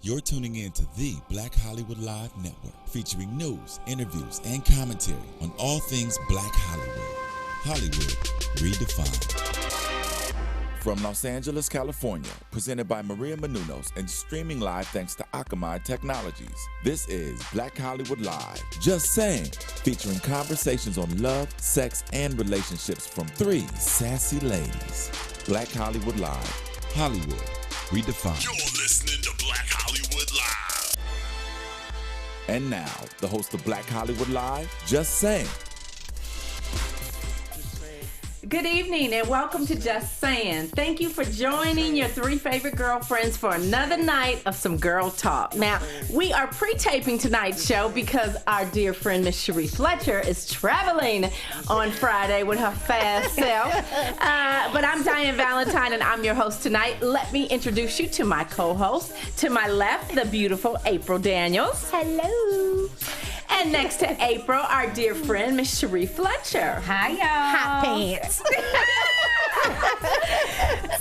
You're tuning in to the Black Hollywood Live Network, featuring news, interviews, and commentary on all things Black Hollywood. Hollywood redefined. From Los Angeles, California, presented by Maria Menounos and streaming live thanks to Akamai Technologies. This is Black Hollywood Live. Just saying, featuring conversations on love, sex, and relationships from three sassy ladies. Black Hollywood Live. Hollywood redefined. You're listening to Black Hollywood Live. And now, the host of Black Hollywood Live, Just Saying. Good evening and welcome to Just Saying. Thank you for joining your three favorite girlfriends for another night of some girl talk. Now, we are pre-taping tonight's show because our dear friend Miss Sheree Fletcher is traveling on Friday with her fast self. But I'm Diann Valentine and I'm your host tonight. Let me introduce you to my co-host. To my left, the beautiful April Daniels. Hello. And next to April, our dear friend, Miss Sheree Fletcher. Hi, y'all. Hot pants.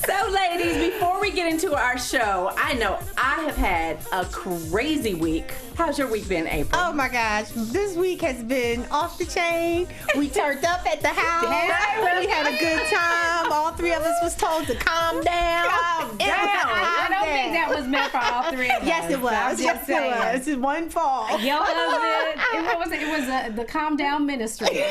So, ladies, before we get into our show, I know I have had a crazy week. How's your week been, April? Oh, my gosh. This week has been off the chain. We turned up at the house. We had a good time. All three of us was told to calm down. Calm down. I don't think that was meant for all three of us. Yes, it was. Yes, it was. It's one fall. Your husband, it was the Calm Down Ministry.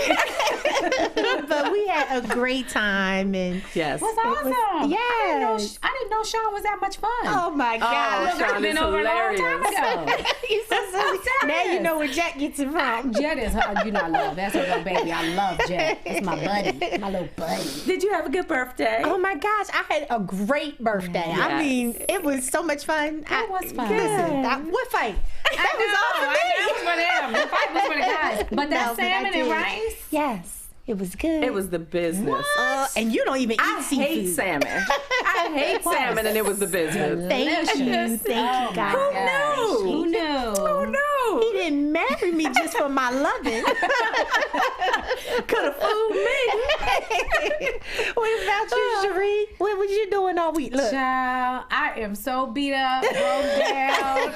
But we had a great time. And Yes. It was awesome. Yes. I didn't know Sean was that much fun. Oh, my gosh. Sean I've been is over hilarious. a long time ago. He's so silly. Now you know where Jack gets it from. Jet is her, I love. That's her little baby. I love Jet. It's my buddy, my little buddy. Did you have a good birthday? Oh my gosh, I had a great birthday. Yes. I mean, it was so much fun. It was fun. Listen, what fight? That was all for me. I know it was for them. The fight was for the guys. But that No, but I salmon and did. rice. Yes, it was good. It was the business. And you don't even eat I seafood. hate salmon. I hate salmon, and it was the business. Thank you, Delicious. thank you, guys. Who knew? Who knew? He didn't marry me just for my loving. Could have fooled me. What about you, Sheree? What was you doing all week? Look. Child, I am so beat up, broke down.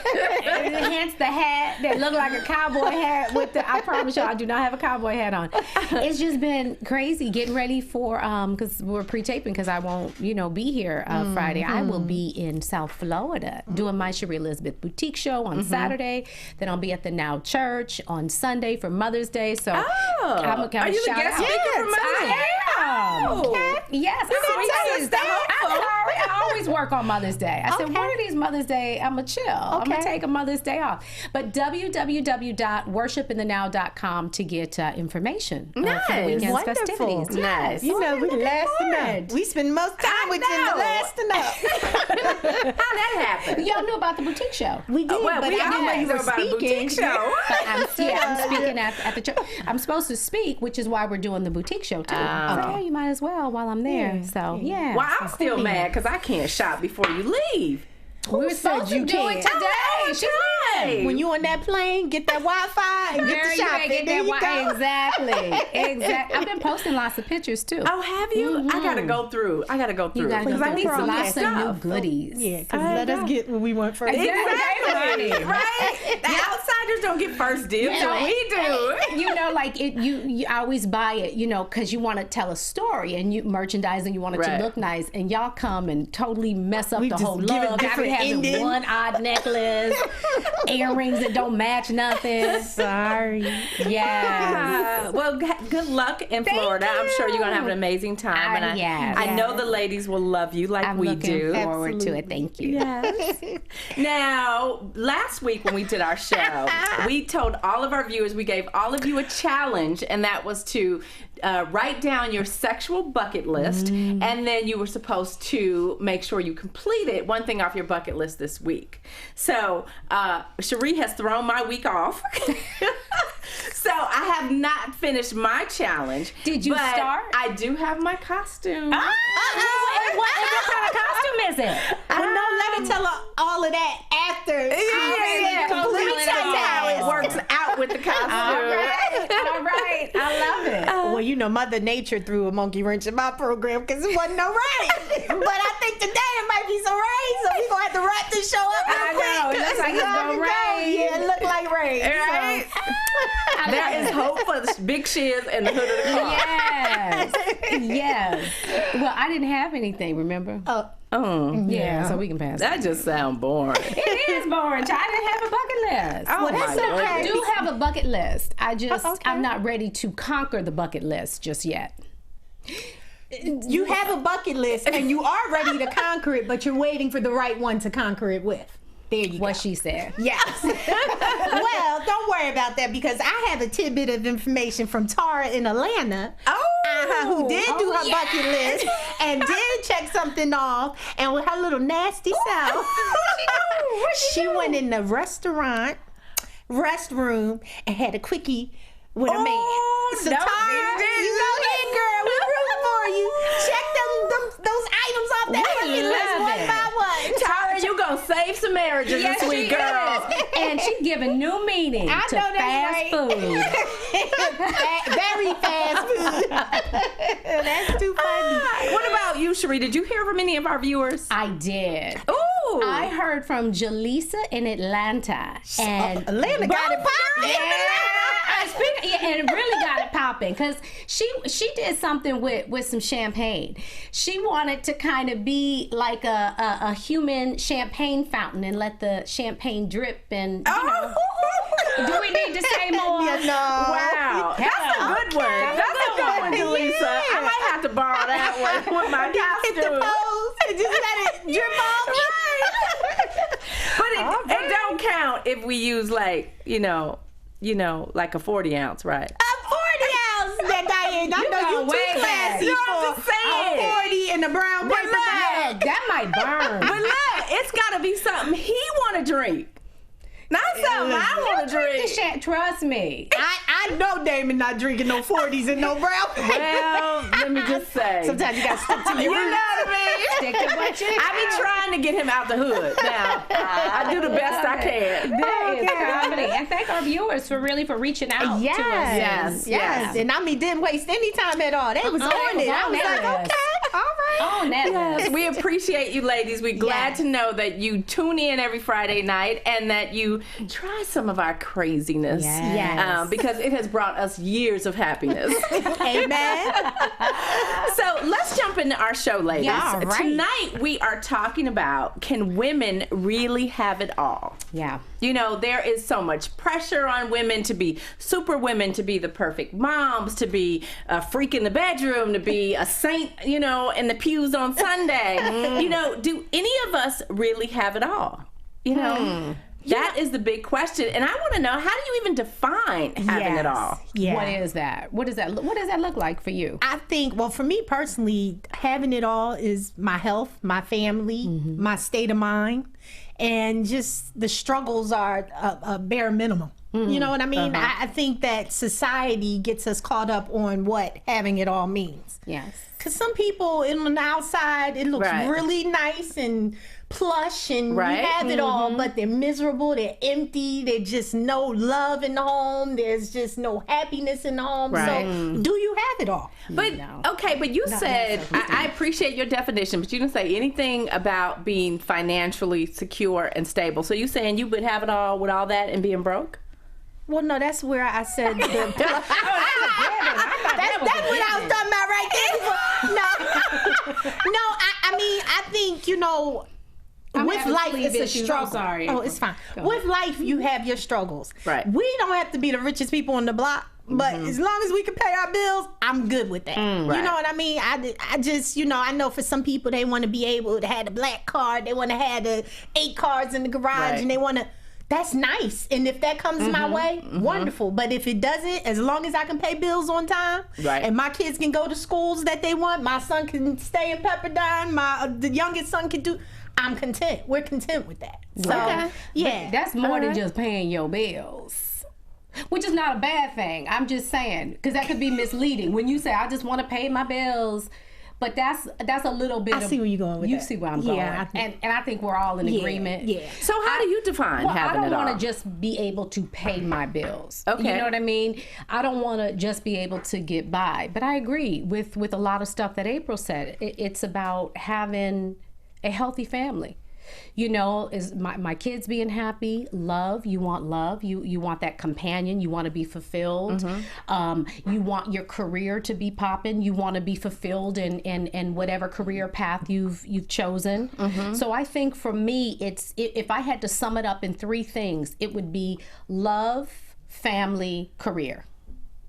Hence the hat that looked like a cowboy hat with the, I promise you, I do not have a cowboy hat on. It's just been crazy getting ready for, because we're pre-taping because I won't, be here Friday. I will be in South Florida doing my Sheree Elizabeth Boutique show on Saturday. Then I'll be at the Now Church on Sunday for Mother's Day. So I'm a Are you the guest speaker for Mother's Day? Okay. Yes. I always work on Mother's Day. I said, one of these Mother's Day, I'm going to chill. I'm going to take a Mother's Day off. But www.worshipinthenow.com to get information for the weekend's Wonderful. festivities. Nice. You know, we last Lord. enough. We spend most time with you know. the last enough. How'd that happen? Y'all knew about the boutique show. We did, Well, but we I didn't know you always know were about a speaking. boutique show. But I'm speaking at the church. I'm supposed to speak, which is why we're doing the boutique show too. So yeah, you might as well while I'm there. Yeah. So yeah. Well, I'm still mad because I can't shop before you leave. We were supposed to do it today. She Hey. When you on that plane, get that Wi-Fi and get Girl, the you shopping. ain't get There that you go. Exactly. I've been posting lots of pictures too. Oh, have you? I gotta go through. You gotta go because I through need some new lots of new stuff. goodies. Yeah, because let us get what we want first. Exactly. Right? The outsiders don't get first dibs, so we do. You always buy it, because you want to tell a story and you merchandising, you want it Right. to look nice, and y'all come and totally mess up We the just whole give it look. I be different having ending. one odd necklace, earrings that don't match nothing. Sorry. Yeah. Well, good luck in Florida. I'm sure you're gonna have an amazing time, and I know the ladies will love you like I'm we looking do. forward to it. Thank you. Yes. Now, last week when we did our show, we told all of our viewers, we gave all of you a challenge, and that was to write down your sexual bucket list, and then you were supposed to make sure you completed one thing off your bucket list this week. So, Sheree has thrown my week off. So, I have not finished my challenge. Did you but start? I do have my costume. What kind of costume is it? Well, no, let her tell her all of that after. Yeah. Let me tell you how it works out with the costume. All right. All right. I love it. Well, you know, Mother Nature threw a monkey wrench in my program because it wasn't no rain. But I think today it might be some rain, so we're going to have to wrap this show up real quick. I know. It looks like it's going to rain. Yeah, it looked like rain. Right? There is hope for the big shiz and the hood of the car. Yes. Yes. Well, I didn't have anything, remember? Yeah, so we can pass. That just sounds boring. It is boring. I didn't have a bucket list. Oh, Well, that's my okay. I goodness. do have a bucket list. Okay. I'm not ready to conquer the bucket list just yet. You have a bucket list and you are ready to conquer it, but you're waiting for the right one to conquer it with. There you What go. she said. Yes. Well, don't worry about that because I have a tidbit of information from Tara in Atlanta. Who did do her bucket list and did check something off, and with her little nasty self, she went in the restroom and had a quickie with a man. So no, Tara, we didn't. you go ahead, girl. We rooting for you. Check those items off that bucket list love one it. by one. Tara, you gonna save some marriages Yes, this week, she girl. is. And she's giving new meaning I to know that's fast right. food. Very fast food. That's too funny. What about you, Sheree? Did you hear from any of our viewers? I did. Ooh. I heard from Jaleesa in Atlanta. And Atlanta got it popping. and really got it popping because she did something with some champagne. She wanted to kind of be like a human champagne fountain and let the champagne drip and you know. Do we need to say more? Yeah, no. Wow. That's a good one. That's a good one, Jaleesa. Yeah. I might have to borrow that one with my Hit the costume. pose and just let it drip off. But it don't count if we use like, you know, like a 40 ounce, right? A 40 ounce, that Diann. I know go you way too back. classy No, I'm for just saying. a 40 in the brown paper bag. That might burn. But look, it's gotta be something he wanna drink. Not something I wanna drink. Trust me. I know Damon not drinking no 40s and no brown paper. Well, let me just say. Sometimes you gotta stick to You your know roots. what I mean? Stick to what you I be trying to get him out the hood. Now, I do the best I can. That is comedy. And thank our viewers for reaching out to us. Yes. And I mean, didn't waste any time at all. They was on it. I was like, okay, all right. On that Yes, list. we appreciate you ladies. We're glad Yes. to know that you tune in every Friday night and that you try some of our craziness. Yes. Because it has brought us years of happiness. Amen. So let's jump into our show, ladies. Yeah, all right. Tonight we are talking about, can women really have it all? Yeah. You know, there is so much pressure on women to be super women, to be the perfect moms, to be a freak in the bedroom, to be a saint, you know, in the pews on Sunday. You know, do any of us really have it all? You know, that is the big question. And I want to know, how do you even define having it all? Yeah. What is that? What does that look like for you? I think, well, for me personally, having it all is my health, my family, my state of mind, and just the struggles are a bare minimum. You know what I mean? I think that society gets us caught up on what having it all means. Yes. Because some people on the outside, it looks Right. really nice and plush and Right. you have it all, but they're miserable, they're empty, there's just no love in the home, there's just no happiness in the home. Right. So do you have it all? But okay, but you said, I appreciate your definition, but you didn't say anything about being financially secure and stable. So you saying you would have it all with all that and being broke? Well, no, that's where I said that's what I was talking about right there. No, I mean, I think, you know, with having life, sleep it's a issues. I'm struggle. sorry. Oh, it's fine. With life, you have your struggles. Right. We don't have to be the richest people on the block, but as long as we can pay our bills, I'm good with that. You Right. know what I mean? I just, you know, I know for some people, they want to be able to have the black card. They want to have the 8 cars in the garage, Right. and they want to. That's nice. And if that comes my way, wonderful. But if it doesn't, as long as I can pay bills on time, Right. and my kids can go to schools that they want, my son can stay in Pepperdine, the youngest son can do, I'm content. We're content with that. So, Okay. yeah. That's more than just paying your bills, which is not a bad thing. I'm just saying, because that could be misleading. When you say, I just want to pay my bills, But that's a little bit. I see where you're going with you that. see where I'm going. Yeah, and I think we're all in agreement. Yeah. So how do you define having it all? I don't want to just be able to pay my bills. Okay. You know what I mean? I don't want to just be able to get by. But I agree with a lot of stuff that April said. It's about having a healthy family. You know, is my kids being happy, love. You want love. You want that companion. You want to be fulfilled. You want your career to be popping. You want to be fulfilled in whatever career path you've chosen. So I think for me, if I had to sum it up in 3 things, it would be love, family, career.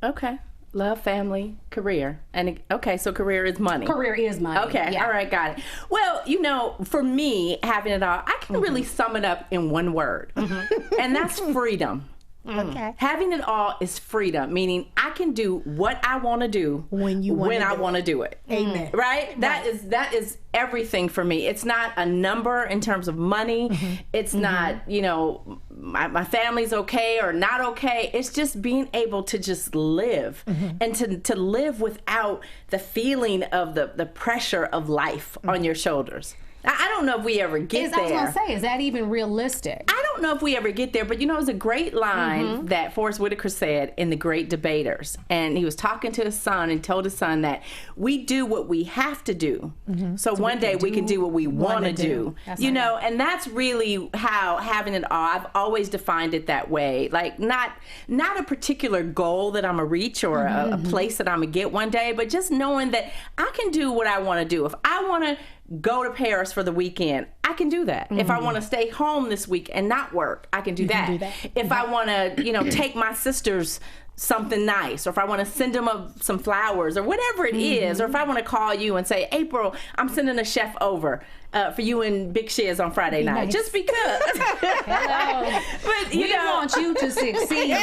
Okay. Love, family, career. And okay, so career is money. Career is money. Okay, yeah. all right, got it. Well, you know, for me, having it all, I can really sum it up in one word, and that's freedom. Okay. Having it all is freedom, meaning I can do what I want to do When I want to do it. Amen. Right? That is everything for me. It's not a number in terms of money. It's not, you know, my family's okay or not okay. It's just being able to just live and to live without the feeling of the pressure of life on your shoulders. I don't know if we ever get there. I was going to say, is that even realistic? I don't know if we ever get there, but you know, it was a great line that Forrest Whitaker said in The Great Debaters. And he was talking to his son and told his son that we do what we have to do. So one day we can do what we want to do. You know, and that's really how having it all, I've always defined it that way. Like not a particular goal that I'm going to reach or a place that I'm going to get one day, but just knowing that I can do what I want to do. If I want to go to Paris for the weekend, I can do that. If I want to stay home this week and not work, I can do that. If I want to, you know, take my sisters something nice, or if I want to send them some flowers or whatever it is, or if I want to call you and say, April, I'm sending a chef over for you and Big Shiz on Friday night, nice. just because. Hello. But We want you to succeed.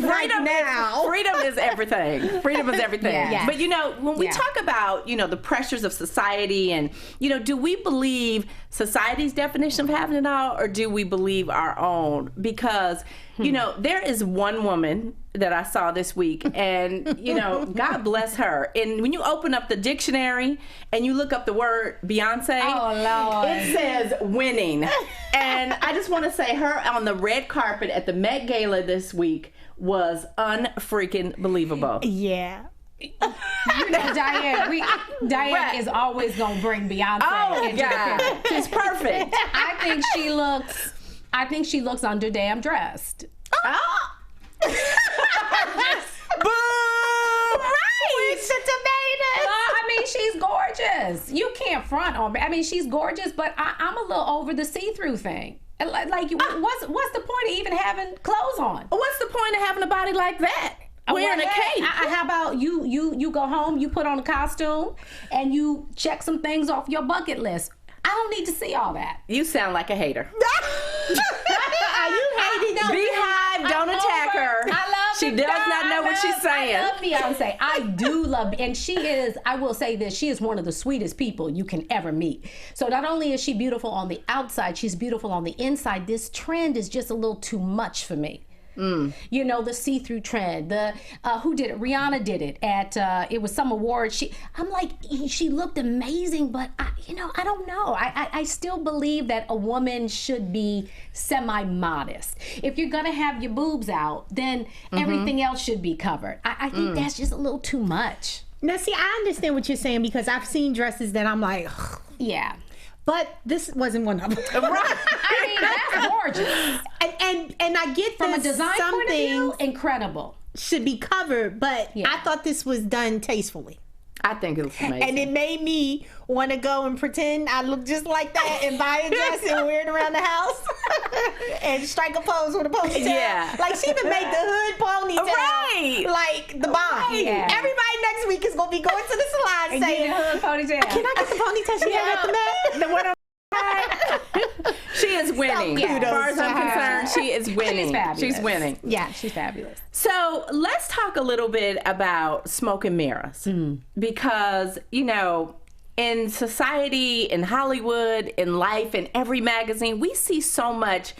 Freedom is everything. Freedom is everything. Yeah. But you know, when we talk about, you know, the pressures of society and, you know, do we believe society's definition of having it all, or do we believe our own? Because, you know, there is one woman that I saw this week, and, you know, God bless her. And when you open up the dictionary and you look up the word Beyonce, it says winning. And I just want to say her on the red carpet at the Met Gala this week was unfreaking believable. Yeah. You know, Diann is always gonna bring Beyonce into the picture. She's perfect. I think she looks under damn dressed. Boo! Right. I mean, she's gorgeous. You can't front on me. I mean, she's gorgeous, but I'm a little over the see-through thing. Like, what's the point of even having clothes on? What's the point of having a body like that? Wearing a cape. How about you go home, you put on a costume, and you check some things off your bucket list. I don't need to see all that. You sound like a hater. Are you hating? Beehive, don't attack her. I love She does not know what she's saying. I love Beyonce. I do love, and she is, I will say this, she is one of the sweetest people you can ever meet. So not only is she beautiful on the outside, she's beautiful on the inside. This trend is just a little too much for me. You know, the see-through trend. The who did it? Rihanna did it at it was some award. I'm like, she looked amazing, but I don't know. I still believe that a woman should be semi-modest. If you're gonna have your boobs out, then everything else should be covered. I think that's just a little too much. Now, see, I understand what you're saying, because I've seen dresses that I'm like, Yeah. but this wasn't one of them. Right. I mean, that's gorgeous. And I get From a this, design some point of view, things incredible. should be covered, but Yeah. I thought this was done tastefully. I think it was amazing. And it made me want to go and pretend I look just like that and buy a dress and wear it around the house and strike a pose with a ponytail. Yeah. Like, she even made the hood ponytail Right. like the bomb. Yeah. Everybody next week is going to be going to the salon And saying, get a hood ponytail. can I get the ponytail she had at the Met? The one on she is winning. So As far as I'm kudos to her. concerned, she is winning. She's fabulous. She's winning. Yeah, she's fabulous. So let's talk a little bit about smoke and mirrors, because, you know, in society, in Hollywood, in life, in every magazine, we see so much,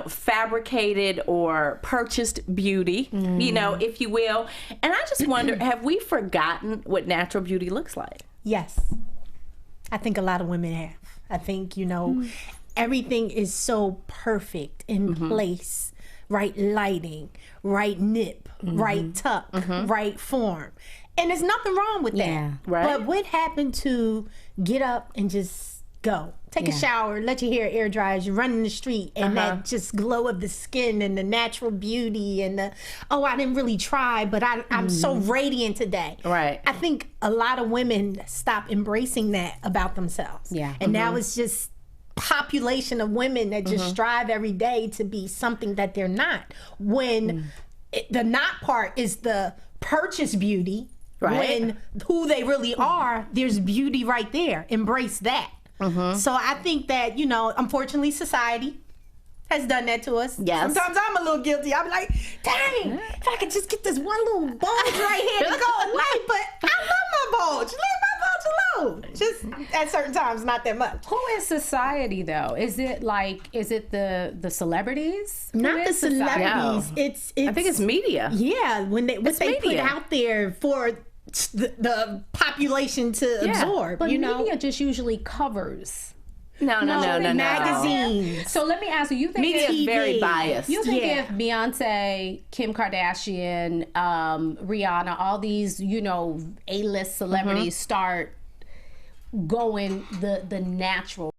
fabricated or purchased beauty, if you will. And I just wonder, have we forgotten what natural beauty looks like? Yes. I think a lot of women have. I think, everything is so perfect in place. Right lighting, right nip, right tuck, right form. And there's nothing wrong with that. Yeah, right. But what happened to get up and just go? Take a shower, let your hair air dry as you run in the street, and that just glow of the skin and the natural beauty and the, I didn't really try, but I'm so radiant today. Right. I think a lot of women stop embracing that about themselves. Yeah. And now it's just population of women that just strive every day to be something that they're not. When the not part is the purchase beauty, when who they really are, there's beauty right there. Embrace that. So I think that, unfortunately society has done that to us. Yes. Sometimes I'm a little guilty. I'm like, dang, if I could just get this one little bulge right here to go away, but I love my bulge. Leave my bulge alone. Just at certain times, not that much. Who is society though? Is it the celebrities? Who Not the is society? celebrities. It's I think it's media. Yeah, what they put media. out there for the population to absorb. But you know, media just usually covers. No. magazines. So let me ask you, you think Media is TV. very biased. you think Yeah. if Beyonce, Kim Kardashian, Rihanna, all these, A-list celebrities start going the natural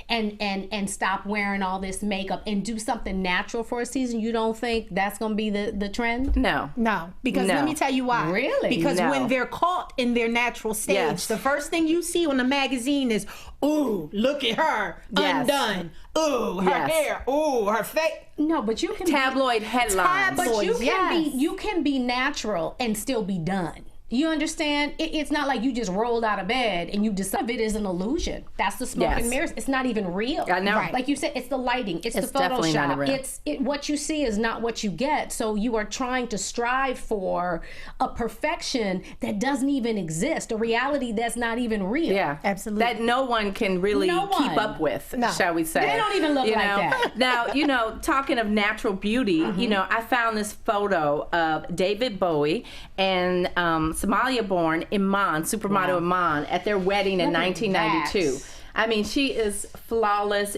and stop wearing all this makeup and do something natural for a season, you don't think that's going to be the trend? No. No, because No. let me tell you why. Really? Because No. when they're caught in their natural stage, Yes. the first thing you see on the magazine is, ooh, look at her, Yes. undone. Ooh, her Yes. hair. Ooh, her face. No, but you can Tabloid headlines. but you Boys, can yes. you can be natural and still be done. You understand? It's not like you just rolled out of bed and you decide it is an illusion. That's the smoke Yes. and mirrors. It's not even real. I know. Right. Like you said, it's the lighting. It's the definitely not Photoshop. real. What you see is not what you get. So you are trying to strive for a perfection that doesn't even exist, a reality that's not even real. Yeah, Absolutely. That no one can really No keep one. up with, No. shall we say. They don't even look You like know? that. Now, talking of natural beauty, I found this photo of David Bowie and Somalia-born Iman, supermodel Iman, at their wedding in Look at 1992. that. I mean, she is flawless.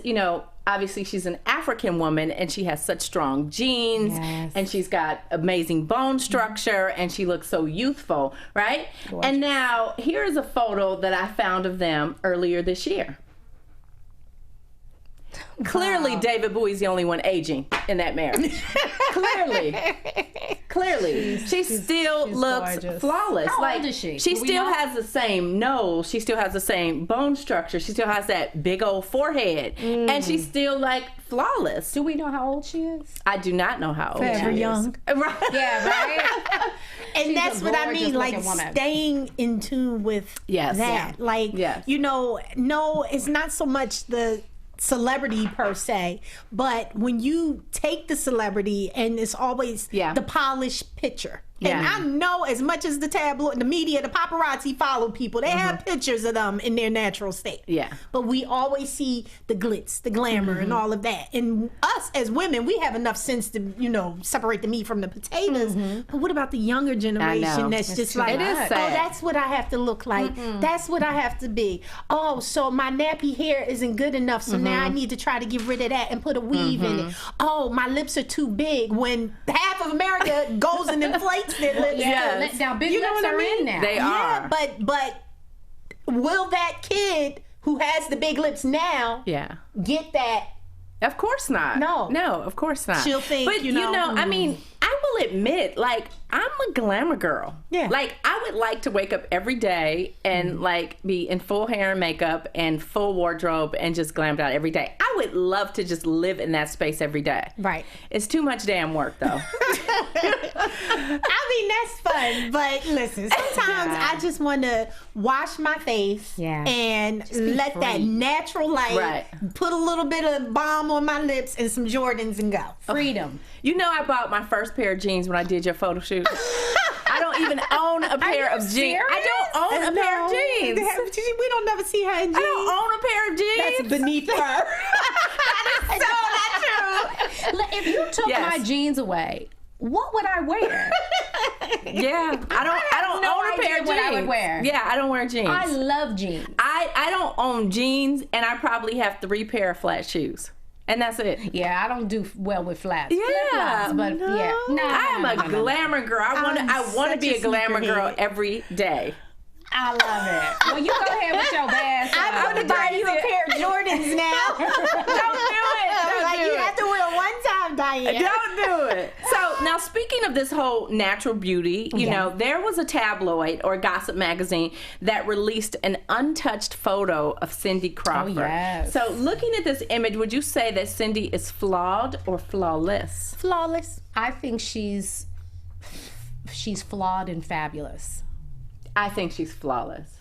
Obviously she's an African woman and she has such strong genes Yes. and she's got amazing bone structure and she looks so youthful, right? And now here's a photo that I found of them earlier this year. Clearly, David Bowie's the only one aging in that marriage. Clearly. She still looks gorgeous. flawless. How old is she? She Do we still know? has the same nose. She still has the same bone structure. She still has that big old forehead. And she's still flawless. Do we know how old she is? I do not know how old Forever she young. is. Right. Yeah, right? And She's that's a what I gorgeous mean, like looking woman. staying in tune with Yes. that. Yeah. Like, Yes. no, it's not so much the celebrity per se, but when you take the celebrity and it's always the polished picture. And Yeah. I know as much as the tabloid, the media, the paparazzi follow people, they have pictures of them in their natural state. Yeah. But we always see the glitz, the glamour, and all of that. And us as women, we have enough sense to, separate the meat from the potatoes. But what about the younger generation that's just like, It is oh, sad. that's what I have to look like. That's what I have to be. Oh, so my nappy hair isn't good enough, so now I need to try to get rid of that and put a weave in it. Oh, my lips are too big. When half of America goes and inflates their lips. Yes. Now, big You know lips what I are mean? in now. They Yeah, are. but will that kid who has the big lips now Yeah. get that? Of course not. No. Of course not. She'll think, but I mean, I will admit, I'm a glamour girl. Yeah. I would like to wake up every day and be in full hair and makeup and full wardrobe and just glammed out every day. I would love to just live in that space every day. Right. It's too much damn work though. I mean, that's fun, but listen, sometimes I just want to wash my face and let that free. natural light Right. put a little bit of balm on my lips and some Jordans and go. Freedom. I bought my first pair of jeans when I did your photo shoot. I don't even own a pair of jeans. I don't own a pair of jeans. We don't never see her in jeans. I don't own a pair of jeans. That's beneath her. So not true. Look, if you took Yes. my jeans away, what would I wear? Yeah, I don't no own a pair of jeans. idea what I would wear. Yeah, I don't wear jeans. I love jeans. I don't own jeans, and I probably have 3 pair of flat shoes, and that's it. Yeah, I don't do well with flats. Yeah, Flip-flops, but yeah, no, I am a no. glamour girl. I want to such be a a glamour sneakerhead. girl every day. I love it. Well, you go ahead with your bad side. I'm going to buy you a pair of Jordans now. Don't do it. Don't do you it. have to wear one time, Diann. Don't do it. So now, speaking of this whole natural beauty, you know, there was a tabloid or gossip magazine that released an untouched photo of Cindy Crawford. Oh, yes. So looking at this image, would you say that Cindy is flawed or flawless? Flawless. I think she's flawed and fabulous. I think she's flawless.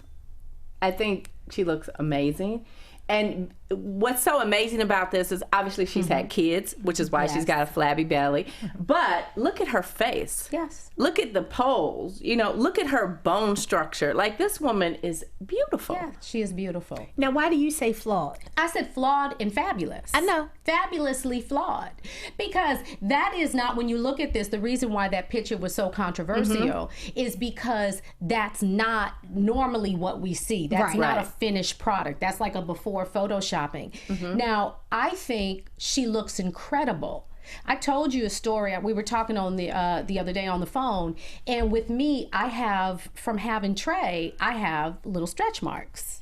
I think she looks amazing. And what's so amazing about this is obviously she's had kids, which is why she's got a flabby belly. But look at her face. Yes. Look at the poles. You know, look at her bone structure. Like, this woman is beautiful. Yeah, she is beautiful. Now, why do you say flawed? I said flawed and fabulous. I know. Fabulously flawed. Because that is not, when you look at this, the reason why that picture was so controversial is because that's not normally what we see. That's Right. not a Right. finished product. That's like a before photoshopping. Now, I think she looks incredible. I told you a story. We were talking on the other day on the phone, and with me, I have, from having Trey, I have little stretch marks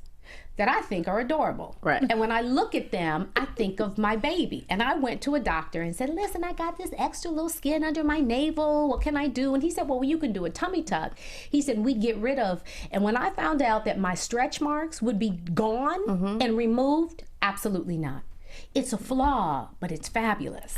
that I think are adorable. Right. And when I look at them, I think of my baby. And I went to a doctor and said, listen, I got this extra little skin under my navel. What can I do? And he said, well, you can do a tummy tuck. He said, we get rid of. And when I found out that my stretch marks would be gone and removed, absolutely not. It's a flaw, but it's fabulous.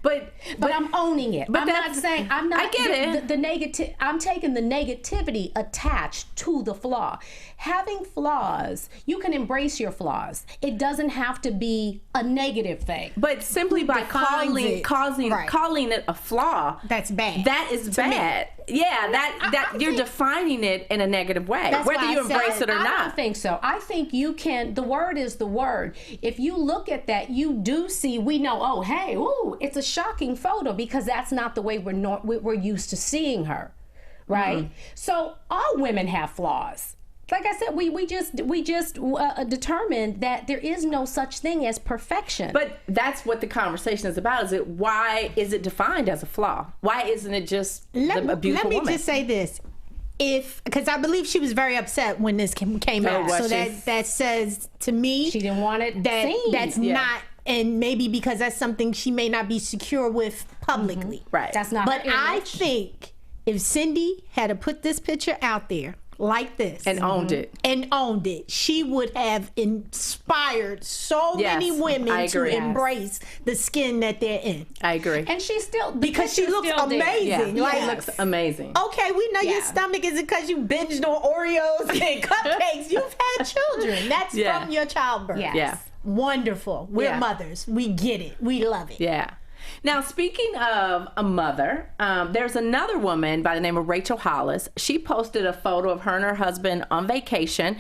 But I'm owning it. but I'm not that's- saying I'm not. I get it. The negative. I'm taking the negativity attached to the flaw. Having flaws, you can embrace your flaws. It doesn't have to be a negative thing. But simply by defines it? Right. calling it a flaw, That's bad. that is To me. bad. Yeah, that you're defining it in a negative way, That's whether why you I embrace said it or I not. don't think so. I think you can. The word is the word. If you look at that, you do see. We know. Oh, hey, ooh, it's a shocking photo because that's not the way we're used to seeing her, right? So all women have flaws. Like I said, we just determined that there is no such thing as perfection. But that's what the conversation is about. Is it why is it defined as a flaw? Why isn't it just a beautiful let me woman? just say this. Because I believe she was very upset when this came Oh, out. was So she? that says to me she didn't want it that seen. that's Yeah. not, and maybe because that's something she may not be secure with publicly. Right. That's not. But her I image. think if Cindy had to put this picture out there like this and owned it. she would have inspired so Yes, many I women to agree. embrace the skin that they're in. I agree. And she still Because she picture's looks still there. amazing. yeah, Like, it looks amazing. okay, we know your Yeah. stomach is because you binged on Oreos and cupcakes. You've had children. That's Yeah. from your childbirth. Yes. Yeah. Wonderful. We're Yeah. mothers. We get it. We love it. Yeah. Now, speaking of a mother, there's another woman by the name of Rachel Hollis. She posted a photo of her and her husband on vacation,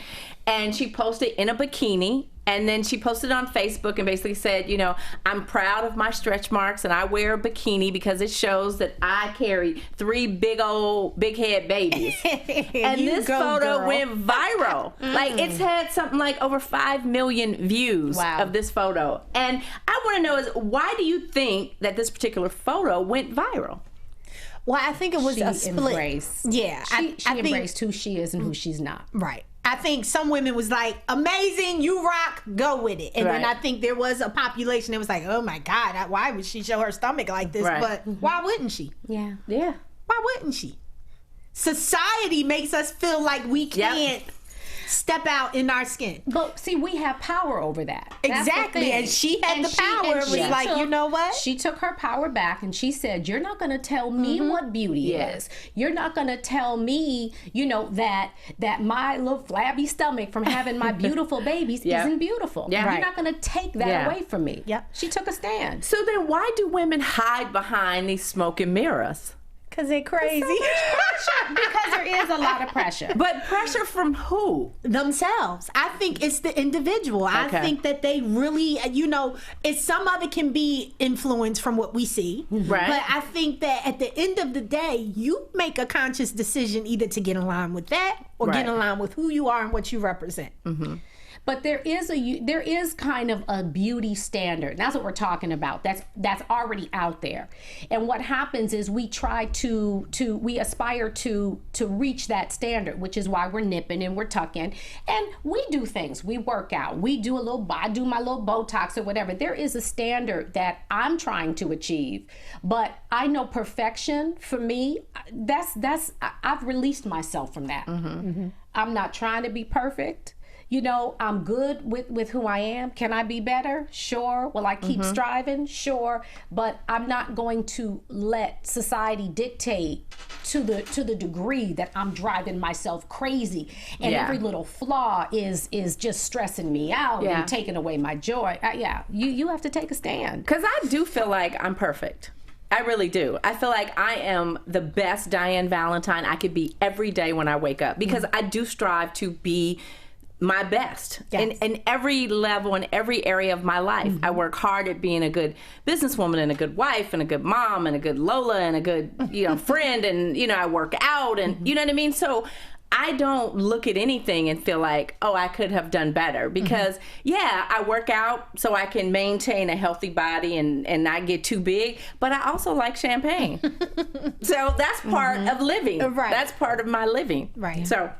and she posted in a bikini. And then she posted on Facebook and basically said, you know, I'm proud of my stretch marks and I wear a bikini because it shows that I carry 3 big head babies. And You this go, photo girl. went viral. Like, it's had something like over 5 million views Wow. of this photo. And I want to know is why do you think that this particular photo went viral? Well, I think it was She a split. embraced. Yeah. She I think, embraced who she is and who she's not. right. I think some women was like, amazing, you rock, go with it. And then Right. I think there was a population that was like, oh my God, why would she show her stomach like this? Right. But why wouldn't she? Yeah. Yeah. Why wouldn't she? Society makes us feel like we can't step out in our skin. But see, we have power over that. That's the Exactly. thing. And she had the power. It was like, you know what? She took her power back and she said, you're not going to tell me what beauty Yeah. is. You're not going to tell me, you know, that my little flabby stomach from having my beautiful babies Yeah. isn't beautiful. Yeah. You're Right. not going to take that Yeah. away from me. Yep. She took a stand. So then why do women hide behind these smoke and mirrors? Because they're crazy. Because there is a lot of pressure. But pressure from who? Themselves. I think it's the individual. I think that they really, it's some of it can be influenced from what we see. Right. But I think that at the end of the day, you make a conscious decision either to get in line with that or get in line with who you are and what you represent. Mm-hmm. But there is kind of a beauty standard. That's what we're talking about. That's already out there. And what happens is we try we aspire to reach that standard, which is why we're nipping and we're tucking. And we do things. We work out. I do my little Botox or whatever. There is a standard that I'm trying to achieve. But I know perfection for me, I've released myself from that. Mm-hmm. Mm-hmm. I'm not trying to be perfect. I'm good with who I am. Can I be better? Sure. Will I keep striving? Sure. But I'm not going to let society dictate to the degree that I'm driving myself crazy. And every little flaw is just stressing me out and taking away my joy. You have to take a stand. Because I do feel like I'm perfect. I really do. I feel like I am the best Diann Valentine I could be every day when I wake up. Because I do strive to be my best in every level, in every area of my life. I work hard at being a good businesswoman and a good wife and a good mom and a good Lola and a good friend, and I work out and you know what I mean. So I don't look at anything and feel like, oh, I could have done better, because I work out so I can maintain a healthy body and not get too big, but I also like champagne. So that's part of living. Right. That's part of my living. Right. So.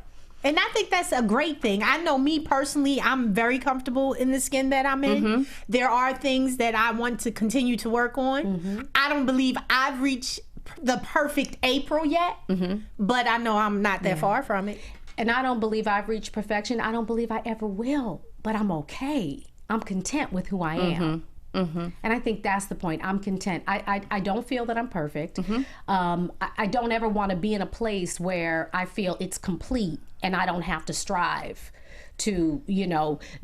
And I think that's a great thing. I know me personally, I'm very comfortable in the skin that I'm in. There are things that I want to continue to work on. I don't believe I've reached the perfect April yet, but I know I'm not that far from it. And I don't believe I've reached perfection. I don't believe I ever will, but I'm okay. I'm content with who I am. And I think that's the point. I'm content. I don't feel that I'm perfect. I don't ever want to be in a place where I feel it's complete and I don't have to strive to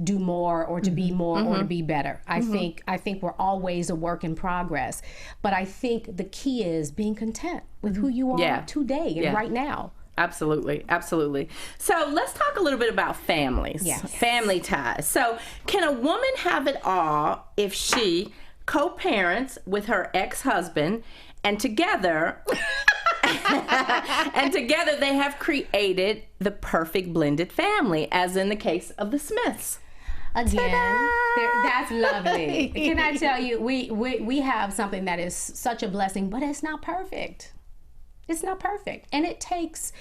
do more or to be more or to be better. I think we're always a work in progress, but I think the key is being content with who you are today and right now. Absolutely. Absolutely. So let's talk a little bit about families, family ties. So can a woman have it all if she co-parents with her ex-husband and together they have created the perfect blended family, as in the case of the Smiths? Again, that's lovely. Can I tell you, we have something that is such a blessing, but it's not perfect. It's not perfect, and it takes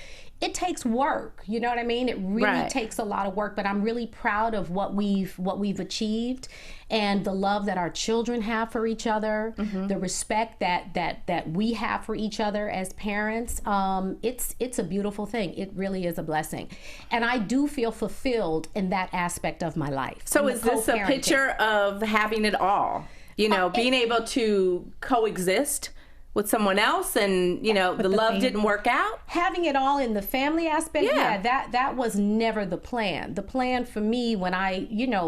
work. You know what I mean? It really takes a lot of work. But I'm really proud of what we've achieved, and the love that our children have for each other, the respect that we have for each other as parents. It's a beautiful thing. It really is a blessing, and I do feel fulfilled in that aspect of my life. So is this a picture of having it all? Being able to coexist with someone else, and the love didn't work out? Having it all in the family aspect, that was never the plan. The plan for me when I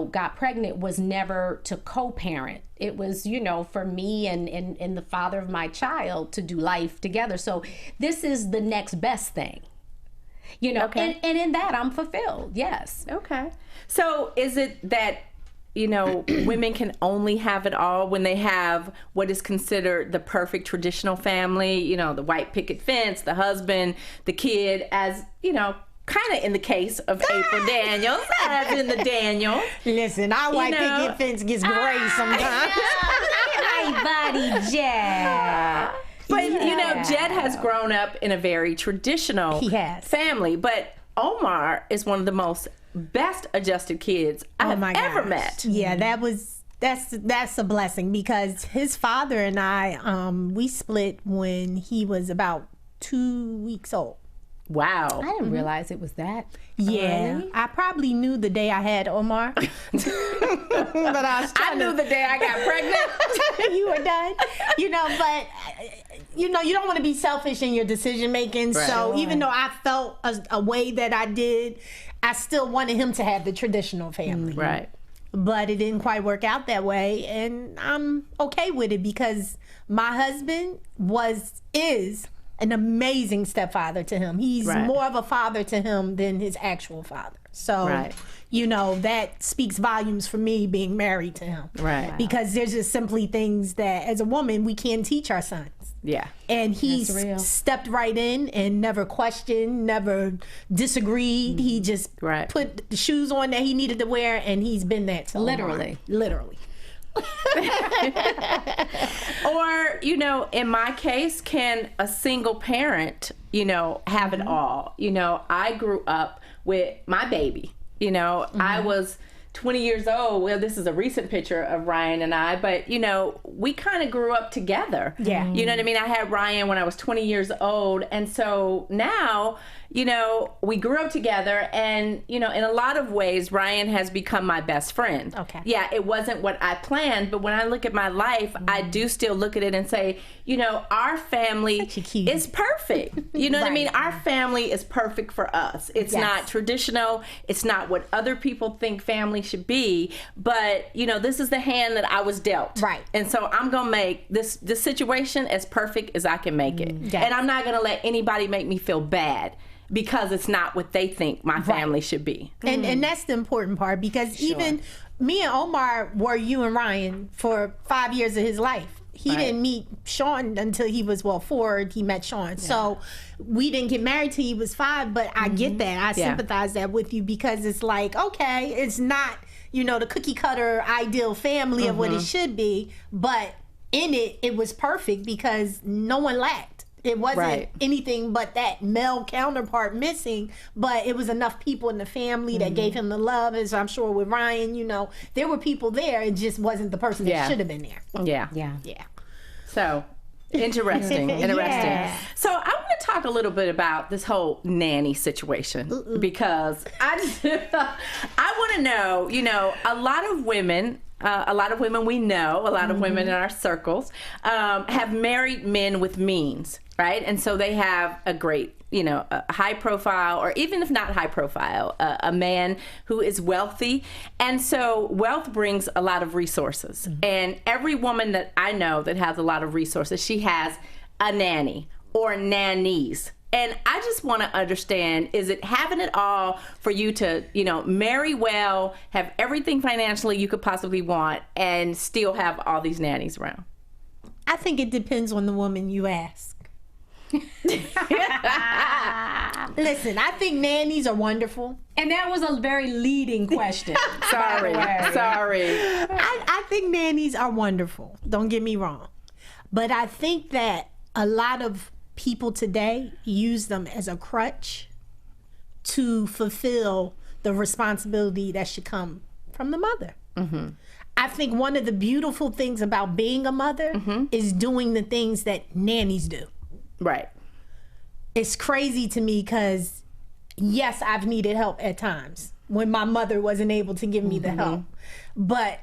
got pregnant was never to co-parent. It was for me and the father of my child to do life together. So this is the next best thing, and in that I'm fulfilled. Yes. Okay. So is it that women can only have it all when they have what is considered the perfect traditional family, the white picket fence, the husband, the kid, as, kind of in the case of April Daniels, as in the Daniels. Listen, our white picket fence gets gray sometimes. My buddy, Jed. But, Jed has grown up in a very traditional family, but Omar is one of the most best adjusted kids I have ever met. Yeah, that's a blessing, because his father and I, we split when he was about 2 weeks old. Wow. I didn't realize it was that early. I probably knew the day I had Omar. But I knew the day I got pregnant. You were done. But you don't want to be selfish in your decision making. Right. So even though I felt a way that I did, I still wanted him to have the traditional family. Right. But it didn't quite work out that way, and I'm okay with it, because my husband is an amazing stepfather to him. He's Right. more of a father to him than his actual father. So, Right. you know, that speaks volumes for me being married to him. Right. Because there's just simply things that as a woman we can teach our sons. Yeah. And he's That's real. stepped right in and never questioned, never disagreed. He just Right. put the shoes on that he needed to wear, and he's been that to Literally. Omar. Literally. Or, you know, in my case, can a single parent, you know, have it all? You know, I grew up with my baby. You know, I was 20 years old. Well, this is a recent picture of Ryan and I, but, you know, we kind of grew up together. Yeah. You know what I mean? I had Ryan when I was 20 years old. And so now, you know, we grew up together, and, you know, in a lot of ways, Ryan has become my best friend. Okay. Yeah, it wasn't what I planned, but when I look at my life, I do still look at it and say, you know, our family Such a cutie. is perfect. You know what I mean? Right. Our family is perfect for us. It's Yes. not traditional. It's not what other people think family should be. But, you know, this is the hand that I was dealt. Right. And so I'm going to make this situation as perfect as I can make it. Yes. And I'm not going to let anybody make me feel bad because it's not what they think my family should be. And that's the important part, because even me and Omar were you and Ryan for 5 years of his life. He Right. didn't meet Sean until he was 4. He met Sean, so we didn't get married till he was 5. But I get that. I Yeah. sympathize that with you, because it's like, okay, it's not, you know, the cookie cutter ideal family of what it should be, but in it was perfect because no one lacked. It wasn't Right. anything but that male counterpart missing, but it was enough people in the family that gave him the love. As I'm sure with Ryan, you know, there were people there. It just wasn't the person Yeah. that should have been there. Yeah. Yeah. Yeah. So interesting. Yeah. So I want to talk a little bit about this whole nanny situation because I want to know, you know, a lot of women we know, a lot of women in our circles have married men with means, right? And so they have a great, you know, a high profile, or even if not high profile, a man who is wealthy. And so wealth brings a lot of resources. And every woman that I know that has a lot of resources, she has a nanny or nannies. And I just want to understand, is it having it all for you to, you know, marry well, have everything financially you could possibly want, and still have all these nannies around? I think it depends on the woman you ask. Listen, I think nannies are wonderful. And that was a very leading question. Sorry. I think nannies are wonderful. Don't get me wrong. But I think that a lot of people today use them as a crutch to fulfill the responsibility that should come from the mother. I think one of the beautiful things about being a mother is doing the things that nannies do. Right. It's crazy to me because, yes, I've needed help at times when my mother wasn't able to give me the help. But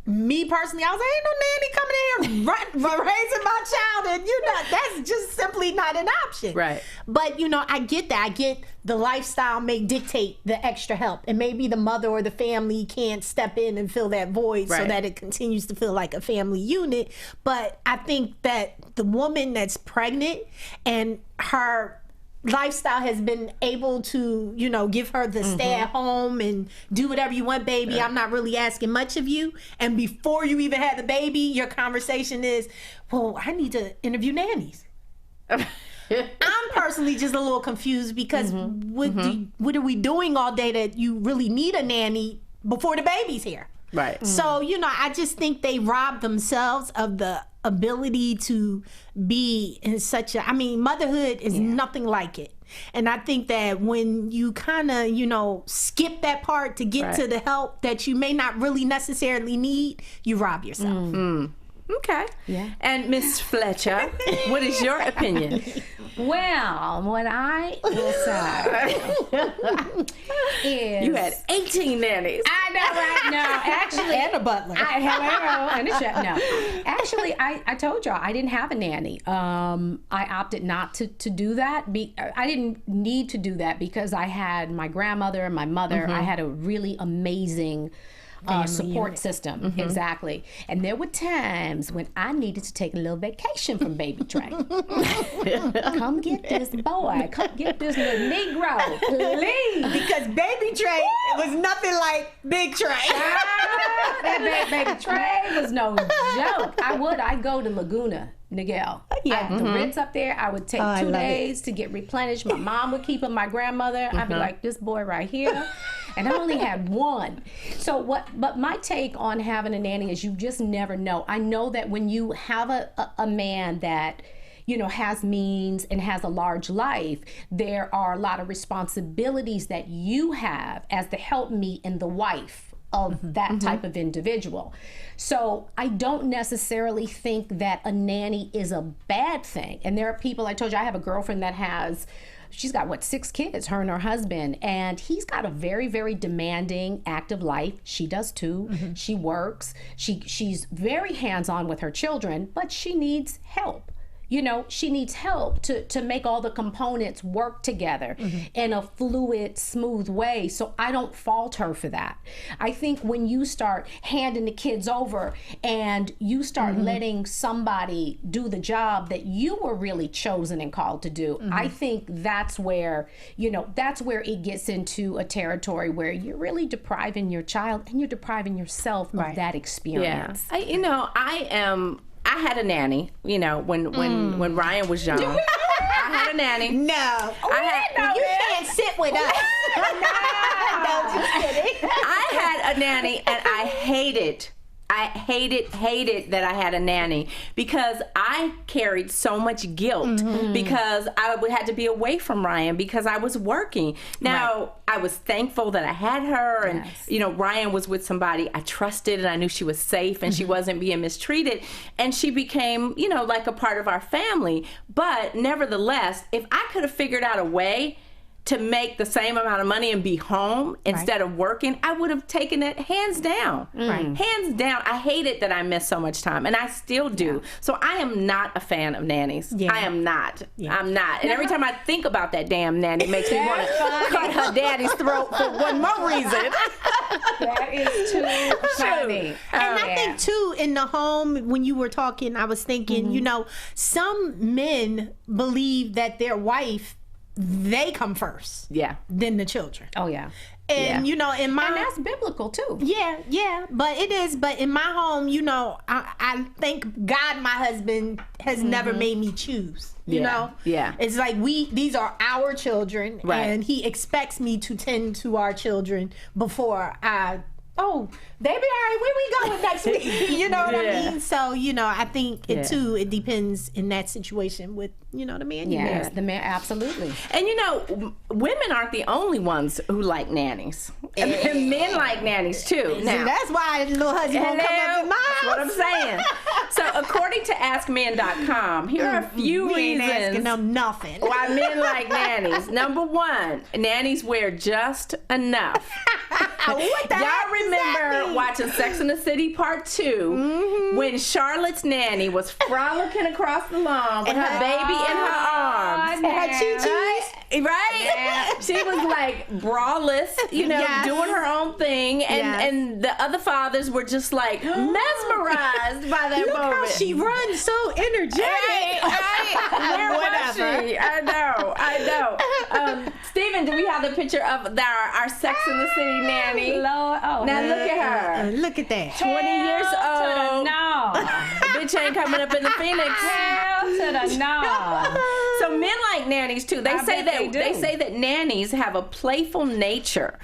me personally, I was like, ain't no nanny coming in here raising my child, and you know, that's just simply not an option. Right. But you know, I get that. I get the lifestyle may dictate the extra help, and maybe the mother or the family can't step in and fill that void so Right. that it continues to feel like a family unit. But I think that the woman that's pregnant and her lifestyle has been able to, you know, give her the stay at home and do whatever you want, baby. I'm not really asking much of you. And before you even had the baby, your conversation is, well, I need to interview nannies. I'm personally just a little confused because what are we doing all day that you really need a nanny before the baby's here? Right. So, you know, I just think they rob themselves of the ability to be in such a, I mean, motherhood is nothing like it. And I think that when you kind of, you know, skip that part to get to the help that you may not really necessarily need, you rob yourself. Okay. Yeah. And Miss Fletcher, what is your opinion? Well, what I will say is... You had 18 nannies. I know, right? No, actually... And a butler. And a chef. No. Actually, I told y'all I didn't have a nanny. I opted not to do that. I didn't need to do that because I had my grandmother and my mother. I had a really amazing support unit. system. Exactly. And there were times when I needed to take a little vacation from Baby Trey. Come get this boy. Come get this little Negro, please. Because Baby Trey was nothing like Big Trey. That Baby Trey was no joke. I'd go to Laguna Niguel. Yeah. The Ritz up there, I would take I 2 love days to get replenished. My mom would keep him, my grandmother. I'd be like, this boy right here. And I only had one. But my take on having a nanny is you just never know. I know that when you have a man that, you know, has means and has a large life, there are a lot of responsibilities that you have as the helpmeet and the wife of that type of individual. So I don't necessarily think that a nanny is a bad thing. And there are people, I told you, I have a girlfriend that she's got 6 kids, her and her husband, and he's got a very, very demanding, active life. She does too. She works. She's very hands-on with her children, but she needs help. You know, she needs help to make all the components work together in a fluid, smooth way. So I don't fault her for that. I think when you start handing the kids over and you start letting somebody do the job that you were really chosen and called to do, I think that's where, that's where it gets into a territory where you're really depriving your child and you're depriving yourself of that experience. Yeah. I had a nanny, when Ryan was young. I had a nanny. No. You can't sit with us. No, just kidding. I had a nanny, and I hated that I had a nanny because I carried so much guilt because I had to be away from Ryan because I was working. Now, I was thankful that I had her and, Ryan was with somebody I trusted and I knew she was safe and she wasn't being mistreated. And she became, like a part of our family. But nevertheless, if I could have figured out a way to make the same amount of money and be home instead of working, I would have taken it hands down. Hands down. I hated that I missed so much time, and I still do. So I am not a fan of nannies. I am not. I'm not. And every time I think about that damn nanny, it makes me want to cut her daddy's throat for one more reason. That is too funny. And I think, too, in the home, when you were talking, I was thinking, some men believe that their wife, they come first. Then the children. Oh, yeah. And, in my... And that's biblical, too. Yeah. But it is. But in my home, I thank God my husband has never made me choose. You know? Yeah. It's like these are our children. And he expects me to tend to our children before oh, baby, all right, where we going next week? You know what I mean? So, I think it depends in that situation with, the man you marry. The man, absolutely. And, women aren't the only ones who like nannies. And men like nannies, too. Now, that's why little husband won't come up in my house. That's what I'm saying. So, according to AskMen.com, here are a few reasons asking them nothing. why men like nannies. Number 1, nannies wear just enough. What the Y'all remember watching Sex and the City Part 2 when Charlotte's nanny was frolicking across the lawn with her baby in her arms. And her chi-chis. Right? Yeah. She was like braless, doing her own thing. And the other fathers were just like mesmerized by that Look moment. how she runs so energetic. Where was she? I know. Stephen, do we have the picture of our Sex and the City nanny? Lord, now look at her. Look at that. 20 years old. No. Bitch ain't coming up in the Phoenix. Hell to the no. So men like nannies too. They say that nannies have a playful nature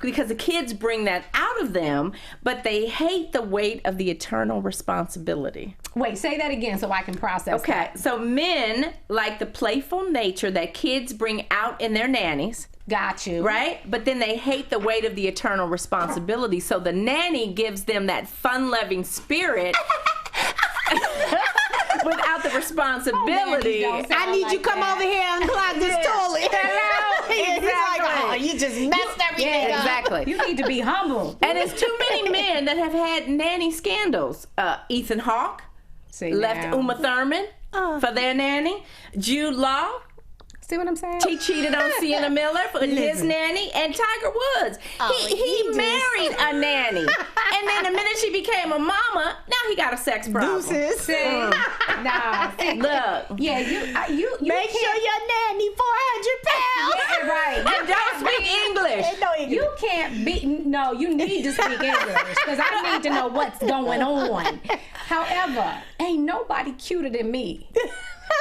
because the kids bring that out of them, but they hate the weight of the eternal responsibility. Wait, say that again so I can process. Okay, so men like the playful nature that kids bring out in their nannies. Got you. Right? But then they hate the weight of the eternal responsibility. So the nanny gives them that fun-loving spirit without the responsibility. I need you come over here and clog this toilet. Hello? He's like, oh, you just messed everything up. Exactly. You need to be humble. And it's too many men that have had nanny scandals. Ethan Hawke left Uma Thurman for their nanny. Jude Law See what I'm saying? He cheated on Sienna Miller for his nanny and Tiger Woods. He married a nanny. And then the minute she became a mama, now he got a sex problem. Deuces. See? Nah. See, Look. yeah, you Make sure your nanny 400 pounds. Yeah, right. And don't speak English. No English. You can't be. No, you need to speak English because I need to know what's going on. However, ain't nobody cuter than me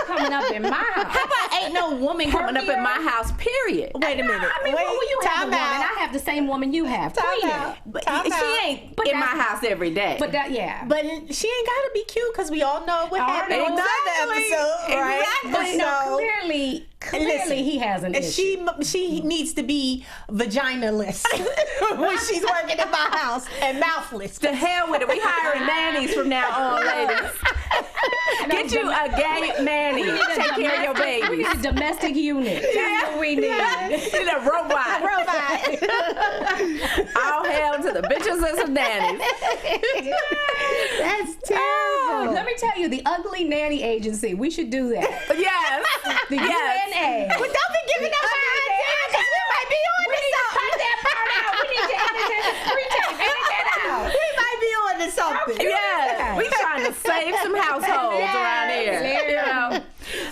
coming up in my house. How about ain't no woman coming up in my house, period? Wait a minute. I mean, Wait, well, you have a time woman. out. I have the same woman you have. Time Queen. out. But Time she out. ain't But in my that's- house every day. But that, yeah. But she ain't gotta be cute because we all know what happened on the other episode, right? But no, So, clearly listen, he has an issue. she needs to be vaginaless when she's working in my house and mouthless. to hell with it. We hiring nannies from now on, ladies. Get you a gay nanny. Take care of your We babies. need a domestic unit. That's what we need. Need a robot. All hail to the bitches and some nannies. That's terrible. Let me tell you, the Ugly Nanny Agency, we should do that. Yes. The Yes. UNA. But don't be giving us our ideas because we might be on We to need to cut something. that part out. We need to edit it. Pre-tape. Edit that out. We might be on to something. Yeah, we trying to save some households around here. You know?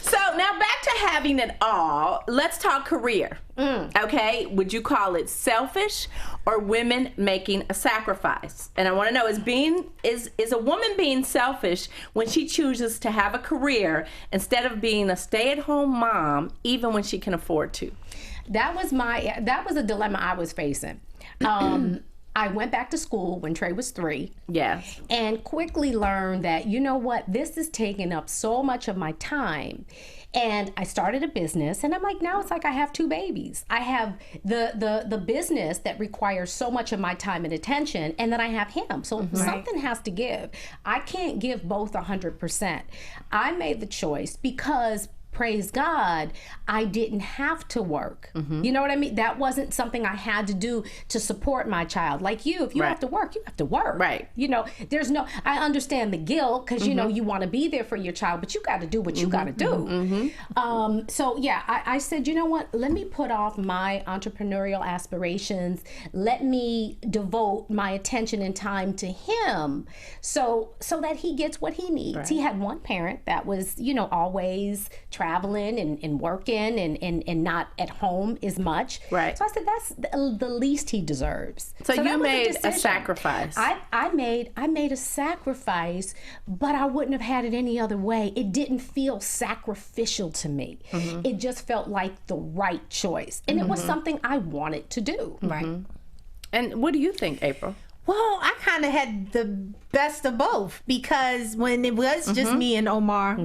So now back to having it all. Let's talk career. Okay, would you call it selfish or women making a sacrifice? And I want to know, is a woman being selfish when she chooses to have a career instead of being a stay-at-home mom, even when she can afford to? That was a dilemma I was facing. I went back to school when Trey was 3. Yes. And quickly learned that, you know what, this is taking up so much of my time. And I started a business, and I'm like, now it's like I have 2 babies. I have the business that requires so much of my time and attention, and then I have him. So something has to give. I can't give both 100%. I made the choice because, praise God, I didn't have to work. You know what I mean? That wasn't something I had to do to support my child. Like you, if you have to work, you have to work. Right. You know, I understand the guilt because, you know, you want to be there for your child, but you got to do what you got to do. So, yeah, I said, you know what? Let me put off my entrepreneurial aspirations. Let me devote my attention and time to him so that he gets what he needs. Right. He had one parent that was, you know, always traveling and working and not at home as much. Right. So I said that's the least he deserves. So you that was made a decision. sacrifice. I made a sacrifice, but I wouldn't have had it any other way. It didn't feel sacrificial to me. It just felt like the right choice. And it was something I wanted to do. Right. And what do you think, April? Well, I kind of had the best of both because when it was just me and Omar,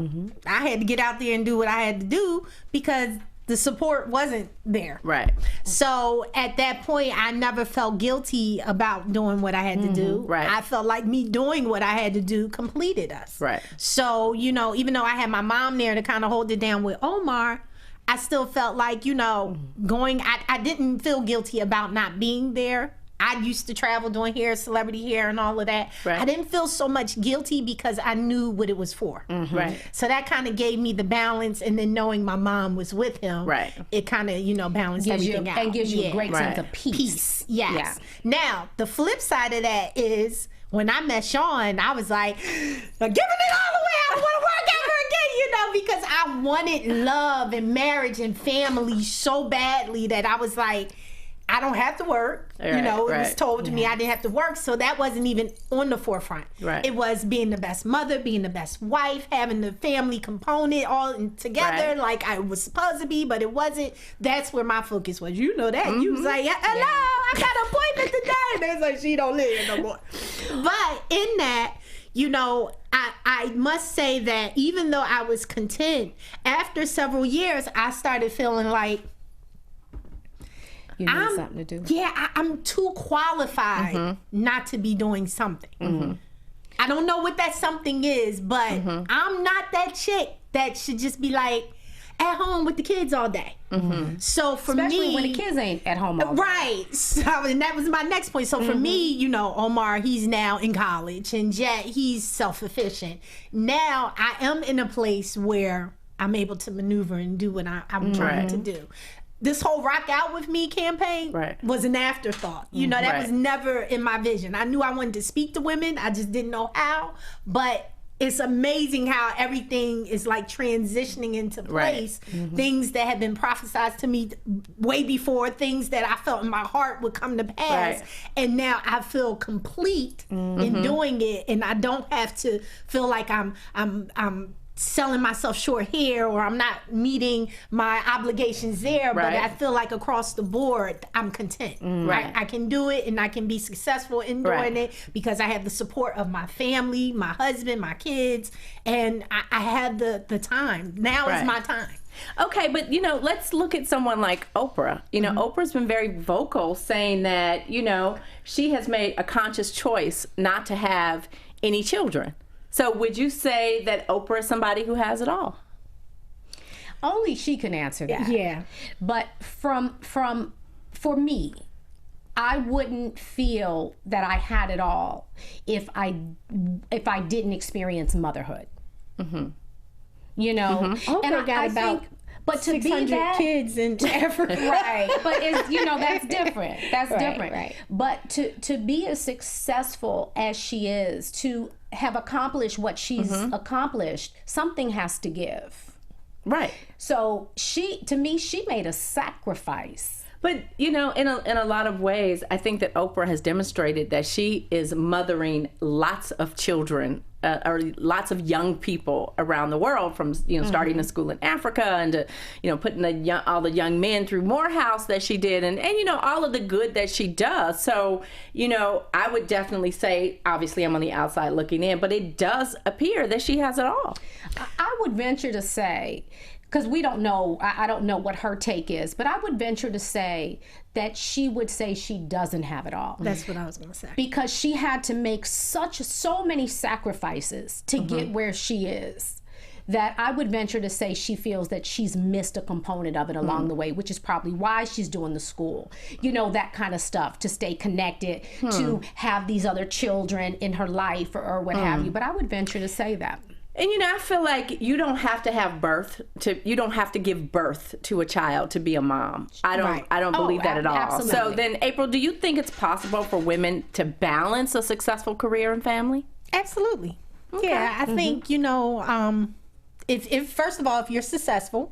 I had to get out there and do what I had to do because the support wasn't there. Right. So at that point, I never felt guilty about doing what I had to do. Right. I felt like me doing what I had to do completed us. Right. So, you know, even though I had my mom there to kind of hold it down with Omar, I still felt like, you know, I didn't feel guilty about not being there. I used to travel doing hair, celebrity hair, and all of that. Right. I didn't feel so much guilty because I knew what it was for. Right. So that kind of gave me the balance, and then knowing my mom was with him, Right. it kind of, you know, balanced everything out. And gives you a great Right. sense of peace. Yes. Yeah. Now, the flip side of that is when I met Sean, I was like, giving it all away. I don't want to work ever again, you know, because I wanted love and marriage and family so badly that I was like, I don't have to work. Right, you know, it was right. told to me I didn't have to work. So that wasn't even on the forefront. Right. It was being the best mother, being the best wife, having the family component all together Right. like I was supposed to be, but it wasn't. That's where my focus was. You know that. You was like, hello, I got an appointment today. And it's like, she don't live here no more. But in that, you know, I must say that even though I was content, after several years, I started feeling like, You need something to do. yeah, I'm too qualified not to be doing something. I don't know what that something is, but I'm not that chick that should just be like at home with the kids all day. So for Especially me, when the kids ain't at home all day. right. So, and that was my next point. So for me, you know, Omar, he's now in college, and Jet, he's self-sufficient. Now I am in a place where I'm able to maneuver and do what I'm trying to do. This whole Rock Out With Me campaign was an afterthought. You know, that was never in my vision. I knew I wanted to speak to women. I just didn't know how. But it's amazing how everything is like transitioning into place. Things that had been prophesied to me way before, things that I felt in my heart would come to pass. And now I feel complete in doing it. And I don't have to feel like I'm selling myself short here, or I'm not meeting my obligations there, but I feel like across the board, I'm content. I can do it, and I can be successful in doing it because I have the support of my family, my husband, my kids, and I have the time. Now is my time. Okay, but you know, let's look at someone like Oprah. You know, Oprah's been very vocal saying that, you know, she has made a conscious choice not to have any children. So would you say that Oprah is somebody who has it all? Only she can answer that. Yeah. But for me, I wouldn't feel that I had it all if I didn't experience motherhood. You know, Oprah and got I about think, but to be 600 that kids in Africa. right, but it's, you know, that's different. That's different. Right. But to be as successful as she is, to have accomplished what she's accomplished, something has to give. Right. So to me, she made a sacrifice. But, you know, in a lot of ways, I think that Oprah has demonstrated that she is mothering lots of children, or lots of young people around the world, from, you know, starting a school in Africa and to, you know, putting all the young men through Morehouse that she did, and, you know, all of the good that she does. So, you know, I would definitely say, obviously I'm on the outside looking in, but it does appear that she has it all. I would venture to say, because we don't know, I don't know what her take is, but I would venture to say that she would say she doesn't have it all. That's what I was going to say. Because she had to make so many sacrifices to get where she is, that I would venture to say she feels that she's missed a component of it along the way, which is probably why she's doing the school, you know, that kind of stuff, to stay connected, to have these other children in her life, or what have you. But I would venture to say that. And, you know, I feel like you don't have to have you don't have to give birth to a child to be a mom. I don't believe that at all. Absolutely. So then, April, do you think it's possible for women to balance a successful career and family? Absolutely. Okay. Yeah, I think, you know, if first of all, if you're successful,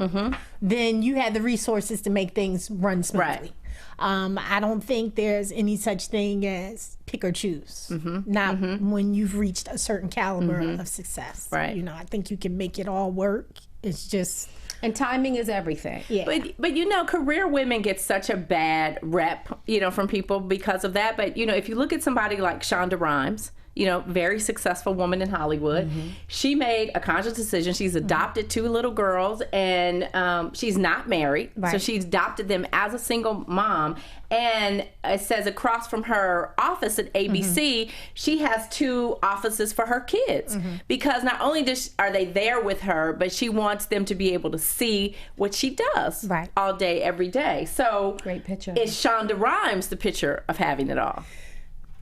then you have the resources to make things run smoothly. I don't think there's any such thing as pick or choose. Not when you've reached a certain caliber of success. Right. You know, I think you can make it all work. It's just... And timing is everything. Yeah. But you know, career women get such a bad rep, you know, from people because of that. But, you know, if you look at somebody like Shonda Rhimes, you know, very successful woman in Hollywood. She made a conscious decision. She's adopted 2 little girls, and she's not married. So she's adopted them as a single mom. And it says across from her office at ABC, she has 2 offices for her kids. Because not only are they there with her, but she wants them to be able to see what she does all day, every day. So great picture. Is Shonda Rhimes the picture of having it all?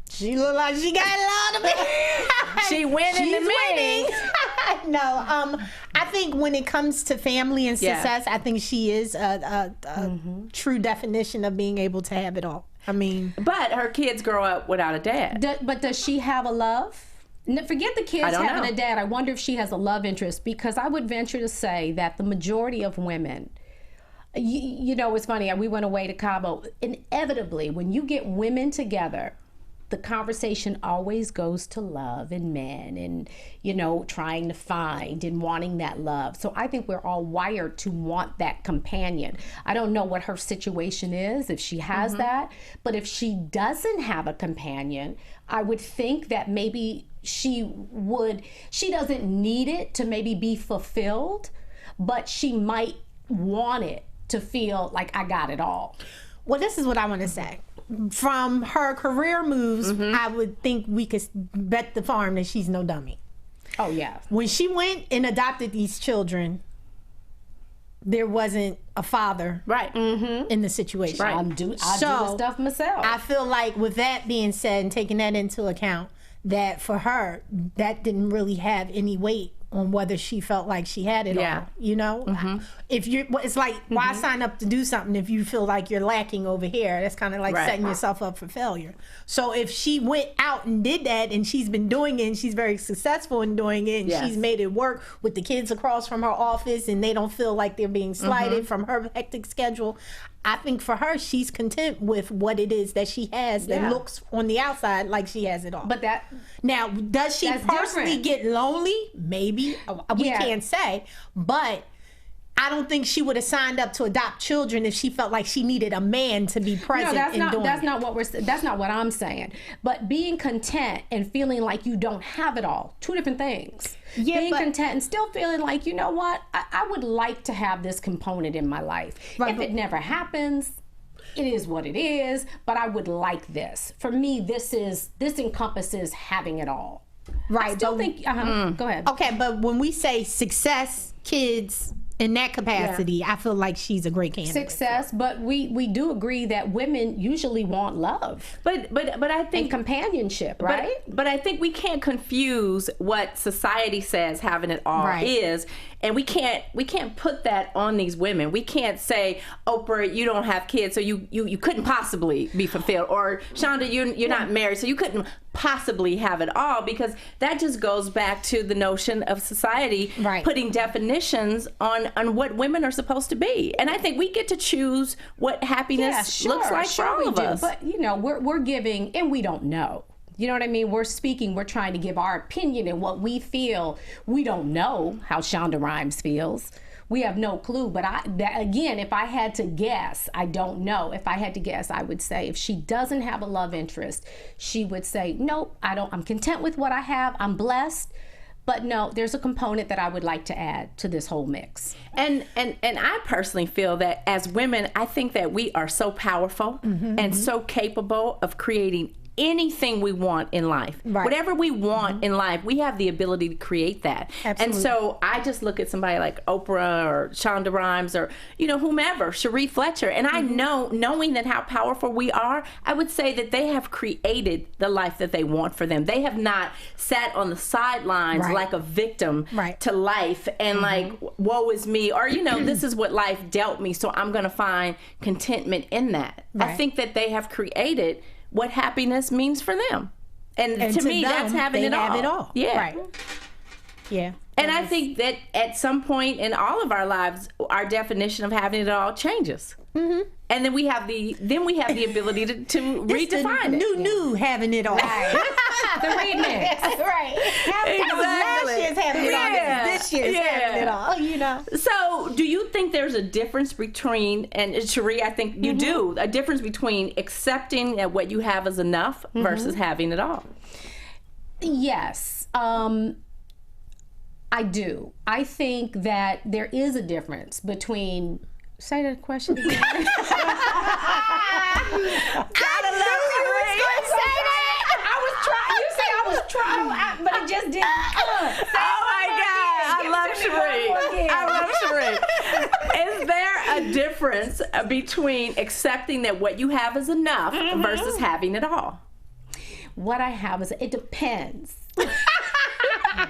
She look like she got a lot of it. She winning the winning. No, I think when it comes to family and success, I think she is a true definition of being able to have it all. I mean, but her kids grow up without a dad. But does she have a love? Forget the kids having a dad. I wonder if she has a love interest, because I would venture to say that the majority of women, you know, it's funny, we went away to Cabo. Inevitably, when you get women together, the conversation always goes to love and men and, you know, trying to find and wanting that love. So I think we're all wired to want that companion. I don't know what her situation is, if she has that, but if she doesn't have a companion, I would think that maybe she doesn't need it to maybe be fulfilled, but she might want it to feel like I got it all. Well, this is what I want to say. From her career moves, I would think we could bet the farm that she's no dummy. Oh, yeah. When she went and adopted these children, there wasn't a father in the situation. I'll do the stuff myself. I feel like with that being said and taking that into account, that for her, that didn't really have any weight on whether she felt like she had it all. You know, if you, it's like why sign up to do something if you feel like you're lacking over here? That's kind of like setting yourself up for failure. So if she went out and did that, and she's been doing it, and she's very successful in doing it, and she's made it work with the kids across from her office, and they don't feel like they're being slighted from her hectic schedule. I think for her, she's content with what it is that she has that looks on the outside like she has it all. But that now, does she personally get lonely? Maybe. We can't say. But I don't think she would have signed up to adopt children if she felt like she needed a man to be present. No, that's not what I'm saying. But being content and feeling like you don't have it all, two different things. Yeah, being content and still feeling like, you know what, I would like to have this component in my life. If it never happens, it is what it is, but I would like this. For me, this encompasses having it all. Right. I still think, go ahead. Okay, but when we say success, kids, in that capacity, I feel like she's a great candidate. Success, but we do agree that women usually want love. But I think and companionship, right? But I think we can't confuse what society says having it all is, and we can't put that on these women. We can't say, Oprah, you don't have kids, so you couldn't possibly be fulfilled, or Shonda, you're not married, so you couldn't possibly have it all, because that just goes back to the notion of society putting definitions on what women are supposed to be. And I think we get to choose what happiness looks like for all of us. But you know, we're giving, and we don't know. You know what I mean? We're speaking, we're trying to give our opinion and what we feel. We don't know how Shonda Rhimes feels. We have no clue. But again, if I had to guess, I don't know. If I had to guess, I would say if she doesn't have a love interest, she would say, nope, I don't. I'm content with what I have. I'm blessed. But no, there's a component that I would like to add to this whole mix. And I personally feel that as women, I think that we are so powerful and so capable of creating anything we want in life. Whatever we want in life, we have the ability to create that. Absolutely. And so I just look at somebody like Oprah or Shonda Rhimes or, you know, whomever, Sheree Fletcher, and I know, knowing that how powerful we are, I would say that they have created the life that they want for them. They have not sat on the sidelines like a victim to life and like, woe is me, or, you know, this is what life dealt me, so I'm going to find contentment in that. I think that they have created what happiness means for them. And to me, them, that's having it all. Have it all. Yeah. Right. Yeah. And I think that at some point in all of our lives, our definition of having it all changes. And then we have the ability to redefine it. New having it all. The remix. Last year's having it all. This year's having it all. You know. So, do you think there's a difference between, and Sheree, I think you do, a difference between accepting that what you have is enough versus having it all? Yes. I do. I think that there is a difference between. Say that question again. I knew you was trying. You say I was trying, but it just didn't. Oh my God! I love Sheree. Is there a difference between accepting that what you have is enough versus having it all? What I have is, it depends.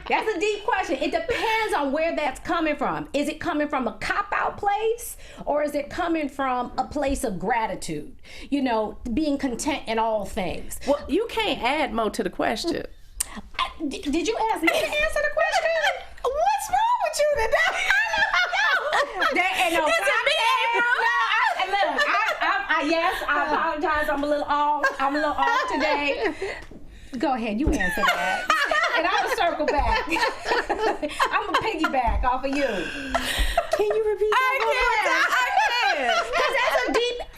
That's a deep question. It depends on where that's coming from. Is it coming from a cop-out place, or is it coming from a place of gratitude? You know, being content in all things. Well, you can't add more to the question. Did you ask me to answer the question? What's wrong with you today? There ain't no yes, I apologize. I'm a little off today. Go ahead, you answer that. And I'm going to circle back. I'm going to piggyback off of you. Can you repeat that? I can. Because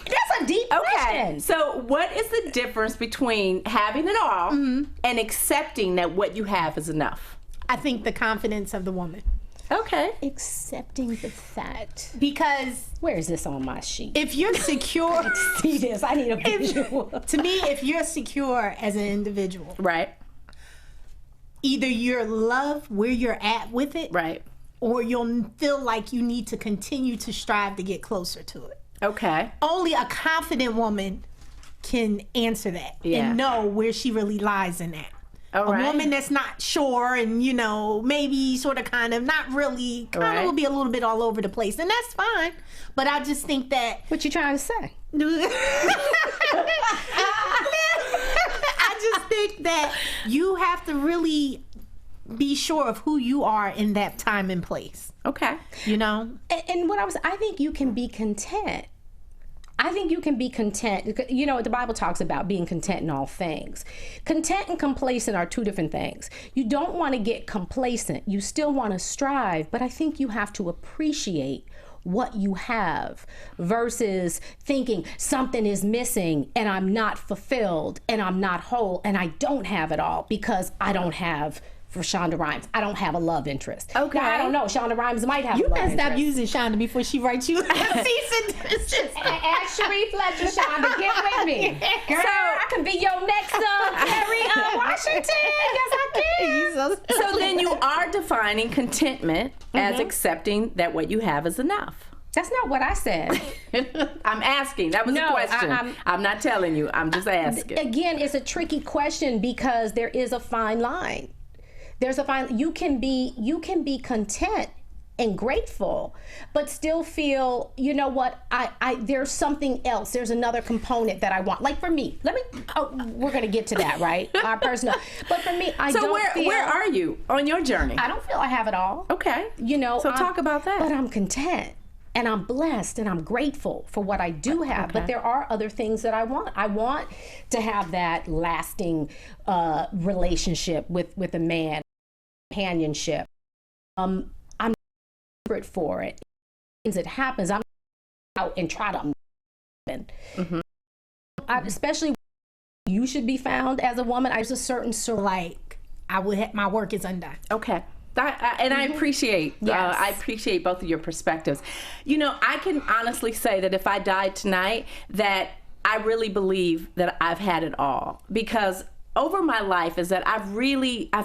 that's a deep question. So what is the difference between having it all and accepting that what you have is enough? I think the confidence of the woman. Okay. Accepting the fact. Because where is this on my sheet? If you're secure, see this. I need a visual. To me, if you're secure as an individual, right? Either you're love where you're at with it, right, or you'll feel like you need to continue to strive to get closer to it. Okay. Only a confident woman can answer that and know where she really lies in that. All right. A woman that's not sure and, maybe sort of kind of not really, kind of will be a little bit all over the place. And that's fine. But I just think that... What you trying to say? I just think that you have to really be sure of who you are in that time and place. Okay. And what I think you can be content. I think you can be content. The Bible talks about being content in all things. Content and complacent are two different things. You don't want to get complacent. You still want to strive, but I think you have to appreciate what you have versus thinking something is missing and I'm not fulfilled and I'm not whole and I don't have it all because I don't have, for Shonda Rhimes, I don't have a love interest. Okay. Now, I don't know. Shonda Rhimes might have a love interest. You better stop using Shonda before she writes you a cease and desist. Ask Sheree Fletcher, Shonda, get with me. Girl, I can be your next Kerry Washington. Yes, I can. So then you are defining contentment as accepting that what you have is enough. That's not what I said. I'm asking. That was a question. I'm not telling you. I'm just asking. Again, it's a tricky question because there is a fine line. There's a fine. You can be content and grateful, but still feel, you know what? There's something else. There's another component that I want. Like for me, we're gonna get to that, right? Our personal. But for me, where are you on your journey? I don't feel I have it all. Okay. So talk about that. But I'm content. And I'm blessed and I'm grateful for what I do have. Okay. But there are other things that I want. I want to have that lasting relationship with a man, companionship. I'm desperate for it. As it happens, I'm out and try to. Especially, you should be found as a woman. There's a certain sort of my work is undone. Okay. I appreciate I appreciate both of your perspectives. I can honestly say that if I died tonight, that I really believe that I've had it all, because over my life is that I've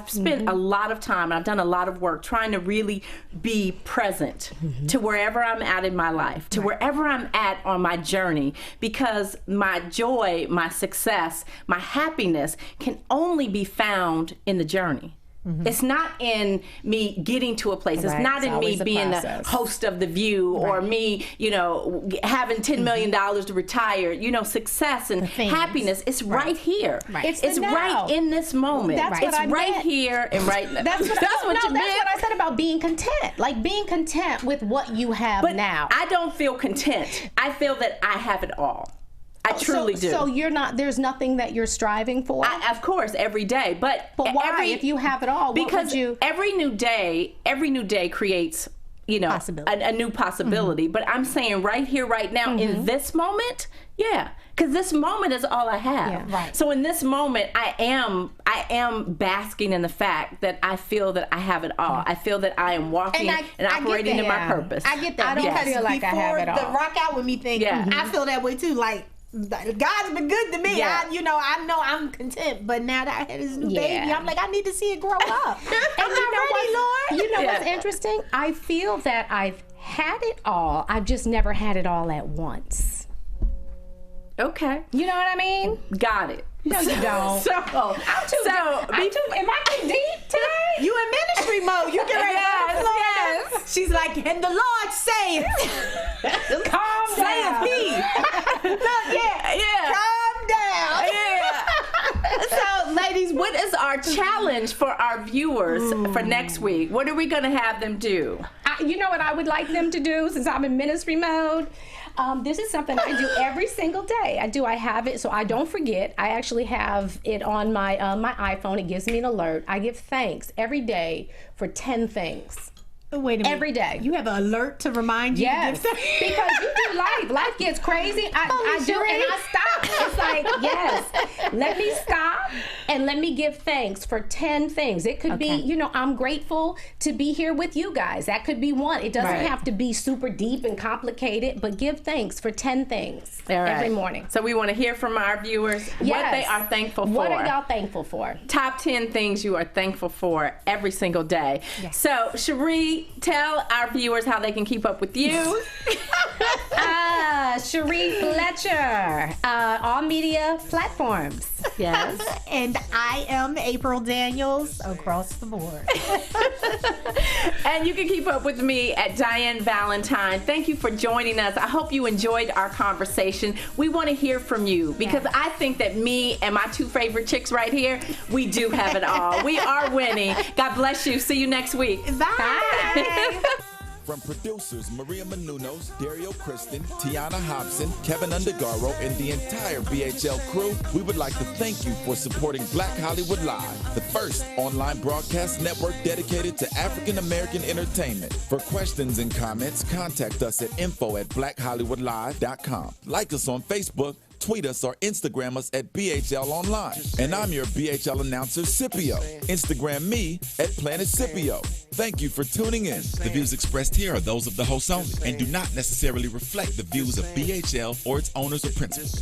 spent a lot of time and I've done a lot of work trying to really be present to wherever I'm at in my life, to wherever I'm at on my journey, because my joy, my success, my happiness can only be found in the journey. It's not in me getting to a place. It's not in me being the host of The View or me, having $10 million to retire. Success and happiness is right here. It's right in this moment. It's right here and right now. That's what I said about being content. Like being content with what you have now. I don't feel content. I feel that I have it all. I truly do. So there's nothing that you're striving for? Of course, every day. But why? If you have it all, because every new day creates, a new possibility. But I'm saying right here, right now, in this moment, because this moment is all I have. Yeah, right. So in this moment, I am basking in the fact that I feel that I have it all. I feel that I am walking and operating in my purpose. I get that. I don't feel like I have it all. The rock out with me thing, I feel that way too. Like, God's been good to me. I know I'm content, but now that I had this new baby, I'm like, I need to see it grow up. And you know what's interesting? I feel that I've had it all. I've just never had it all at once. Okay. You know what I mean? Got it. No, you don't. Am I too deep today? You in ministry mode. You get ready. Yes. She's like, and the Lord saith. Calm down. Look, calm down. So, ladies, what is our challenge for our viewers for next week? What are we going to have them do? You know what I would like them to do, since I'm in ministry mode? This is something I do every single day. I have it so I don't forget. I actually have it on my iPhone. It gives me an alert. I give thanks every day for 10 things. Wait a minute. Every day. You have an alert to remind you? Yes, because you do life. Life gets crazy. I do, and I stop. It's like, yes, let me stop and let me give thanks for 10 things. It could be, I'm grateful to be here with you guys. That could be one. It doesn't have to be super deep and complicated, but give thanks for 10 things every morning. So we want to hear from our viewers what they are thankful for. What are y'all thankful for? Top 10 things you are thankful for every single day. Yes. So, Sheree, Sheree, tell our viewers how they can keep up with you. Sheree Fletcher, all media platforms. Yes. And I am April Daniels across the board. And you can keep up with me at Diann Valentine. Thank you for joining us. I hope you enjoyed our conversation. We want to hear from you because I think that me and my two favorite chicks right here, we do have it all. We are winning. God bless you. See you next week. Bye. From producers Maria Menounos, Dario Kristen, Tiana Hobson, Kevin Undergaro, and the entire BHL crew, we would like to thank you for supporting Black Hollywood Live, the first online broadcast network dedicated to African American entertainment. For questions and comments, contact us at info@blackhollywoodlive.com. Like us on Facebook, tweet us or Instagram us at BHL Online. And I'm your BHL announcer, Scipio. Instagram me at Planet Scipio. Thank you for tuning in. The views expressed here are those of the host only and do not necessarily reflect the views of BHL or its owners or principals.